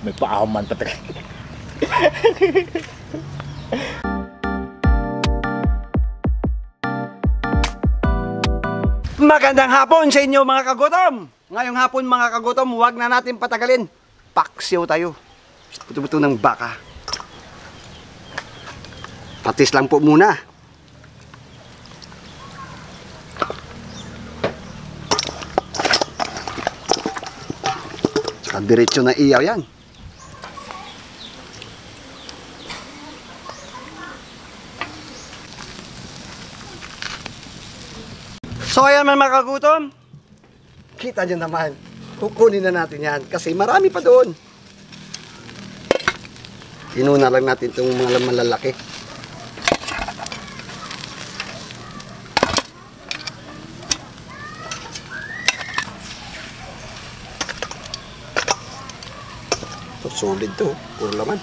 May paaman pa tayo. Magandang hapon sa inyo mga kagutom. Ngayong hapon mga kagutom, huwag na natin patagalin. Paksiw tayo. Buto-buto ng baka. Patis lang po muna. Saka diretso na iyaw yan. So ayan mga kagutom, kita nyo naman, kukunin na natin yan kasi marami pa doon. Inuna lang natin itong mga malalaki. Solid to, puro laman.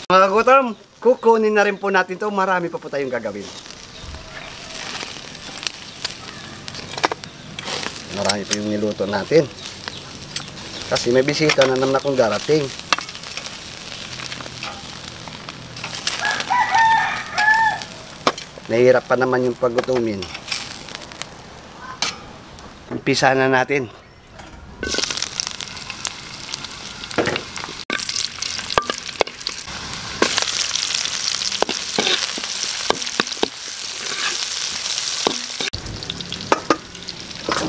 Mga kagutom, kukunin na rin po natin to. Marami pa po tayong gagawin. Marami pa yung niluto natin. Kasi may bisita na naman akong darating. Nahihirap pa naman yung paggutumin. Umpisa na natin.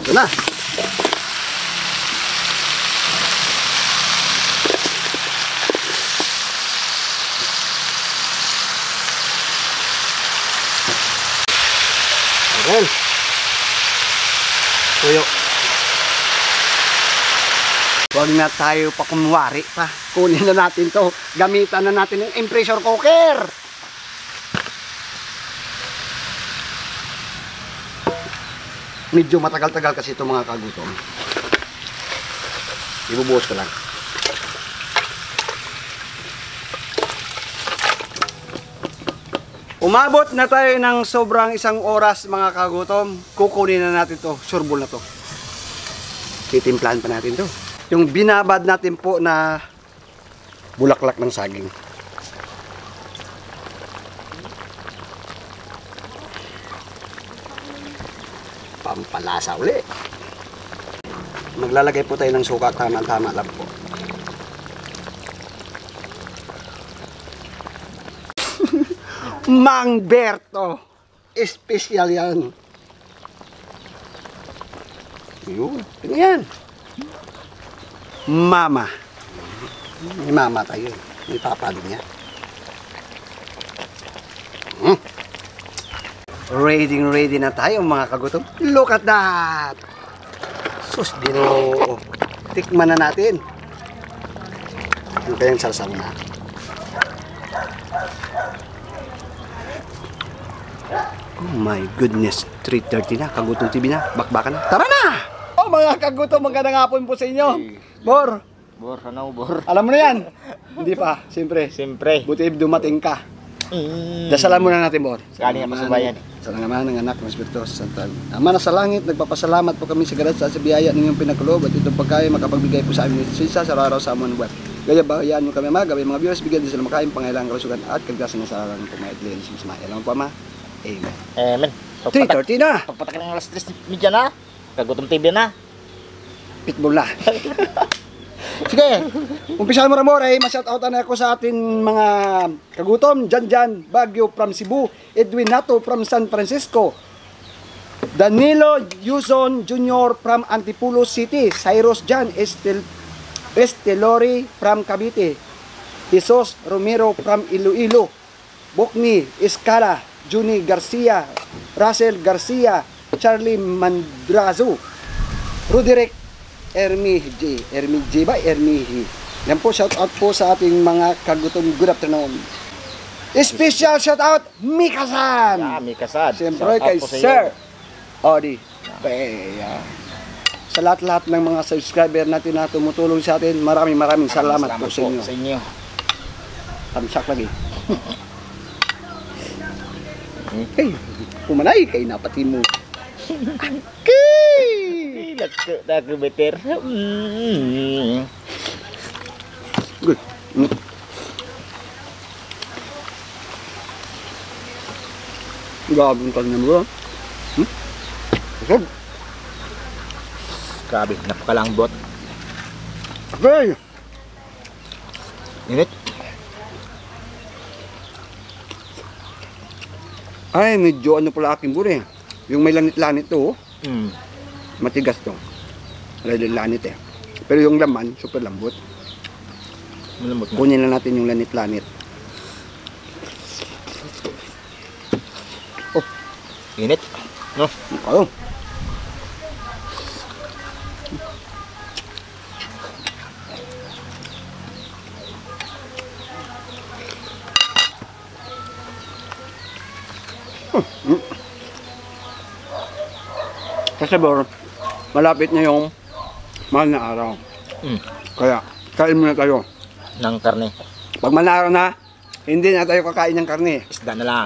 Ito na. Ayan. Tuyo. Huwag na tayo pa kumwari pa. Kunin na natin to. Gamitan na natin ng pressure cooker. Medyo matagal-tagal kasi ito mga kagutom. Ibubuhos ko lang. Umabot na tayo ng sobrang 1 oras mga kagutom. Kukunin na natin to. Sureball na to. Titimplahan pa natin to. Yung binabad natin po na bulaklak ng saging. Pampalasa uli. Maglalagay po tayo ng suka, tama-tama lang po. Mang Berto, special yan. Yun, yan. Mama. May mama tayo. May papa din niya. Ready na tayo mga kagutom. Look at that! Sus, dino. Tikman na natin. Ano kayang sarsang na? Oh my goodness. 3:30 na. Kagutom TV na. Bakbakan na. Tara na! Oh mga kagutom, magandang hapon po sa inyo. Bor. Bor, ano bor? Alam mo na yan? Hindi pa, siyempre. Siyempre. Buti dumating ka. Dasalan muna natin, Bor. Sakali nga masubayan. Sa naman ng anak ng Espiritu Santo. Ama na sa langit, nagpapasalamat po kami sa gracia sa biyaya ninyong pinagkulob at itong pagkain makapagbigay po sa amin ng sisa sa araw sa amon buwan. Gaya bayaan mo kami mga mga viewers, bigyan din sila makain pangailangan kalusugan at kalgasan sa araw ng pumaidlin sa masmaya. Alam mo pa ma? Amen. Amen. 3:30 na. Pagpatak ng alas 3:30 na. Kagutom TV na. Pitbull na. Sige, umpisahan mo Ramor, ma-shoutout na ako sa atin mga kagutom. Jan Baguio from Cebu, Edwin Nato from San Francisco, Danilo Yuzon Jr. from Antipolo City, Cyrus Jan Estelori from Cavite, Jesus Romero from Iloilo, Bokni Escala, Juni Garcia, Russell Garcia, Charlie Mandrazo, Roderick Ermihi. Yan po, shout out po sa ating mga kagutom. Good afternoon. Special shout out, Mika-san. Yeah, Mika-san. Siyempre kay Sir Odi Peya. sa lahat-lahat ng mga subscriber natin na tumutulong sa atin. Maraming salamat po sa inyo. sa inyo. Tamsak lagi. Hey, pumanay kay napati mo. Okay. Lako beter. Good. Gabong ka na mo. Okay. Grabe, napakalambot. Okay. Init. Ay, medyo ano pala aking buri. Yung may lanit-lanit to, matigas to. Lanit eh. Pero yung laman, super lambot. Malambot na. Kunin na natin yung lanit-lanit. Init. No? Oh. Kasi bro, malapit na yung mahal na araw. Kaya, kain muna tayo. Ng karne. Pag mahal na araw na, hindi na tayo kakain ng karne. Isda na lang.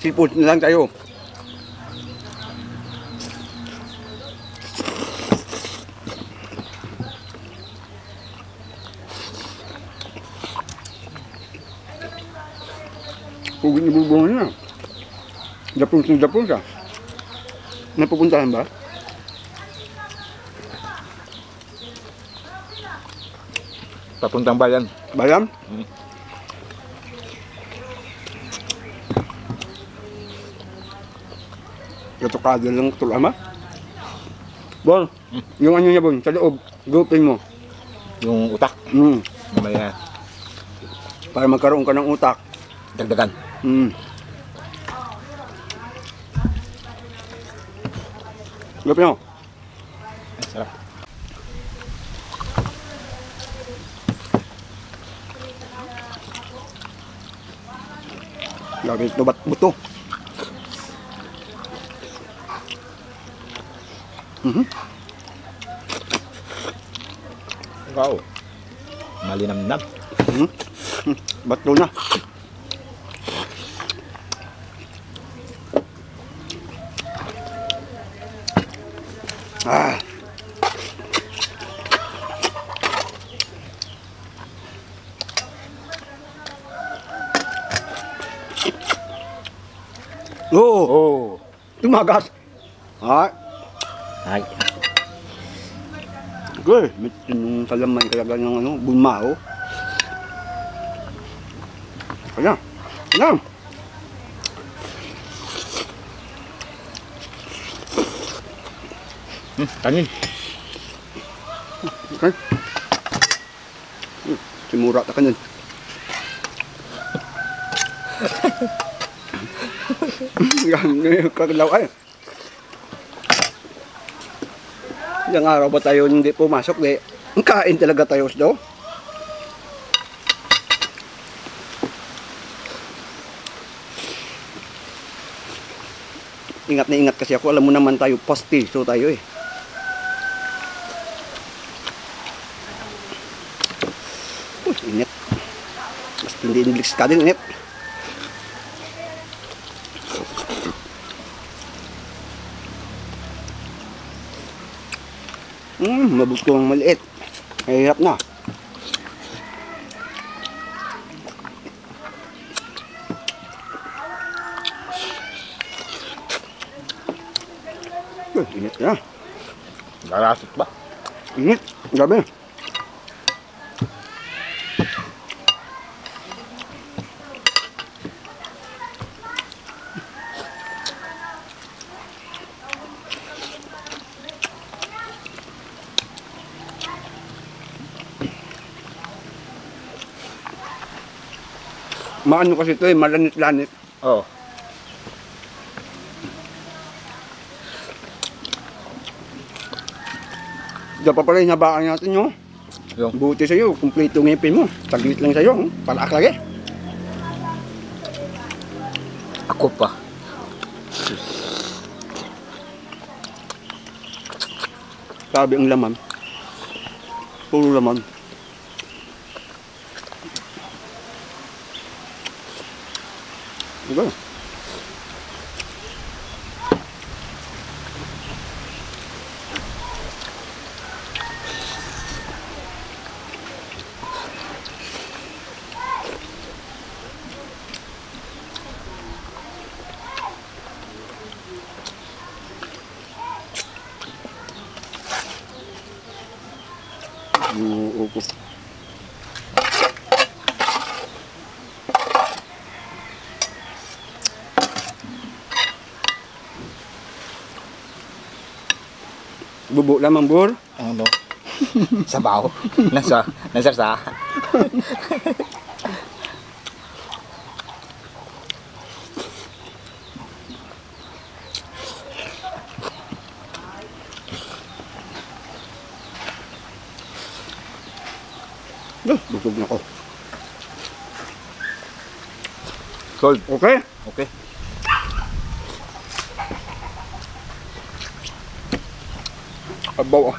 Seafood na lang tayo. Huwag ibubungan na. Japon siya. Napupuntahan ba? Papuntang bayan. Bayan? Katokado lang ito ama. Bon, yung ano niya bon, sa loob, gupin mo. Yung utak. Mamaya Para magkaroon ka ng utak. dagdagan. Gupin mo. Sarap. Grabe ito ba't buto? Wow. Malinamnam. Bato na. Oo. Tumagas. Ay. Ay. Good. Yung salaman talaga ng ano, bunmao. Kaya. Kaya. Kanin. Okay. Simura ta kanin. Yan, kagalaw ay. Ilang araw ba tayo hindi pumasok, di? Ang kain talaga tayo daw. Ingat na ingat kasi ako. Alam mo naman tayo, pastiso tayo eh. Init. Basta hindi iniliks ka din, init. Mabot ko ang maliit. Mahirap na. Init na. Larasot ba? Init. Grabe. Maano kasi ito eh, malanit-lanit. Oo. Diyan pa pala hinabaan natin yun. Yung Buti sa'yo, kumpleto ngipin mo. Saglit lang sa'yo, palaak lagi. ako pa. Sabi ang laman. Puro laman. Okay. Upo. Bubo lamang bur. Ano? Sabaw. Nasarsa. Busog na ko. Cold. Okay? Okay. Abaw ah.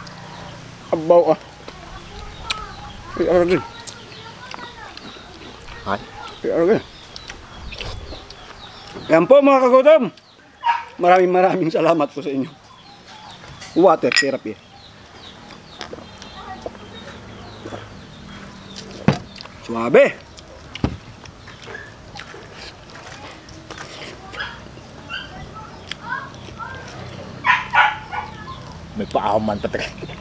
Abaw ah. Ay, aragin. Ay. Ay, aragin. Yan po mga kagutom. Maraming salamat po sa inyo. Water therapy. Suabe. May paaman pa talaga.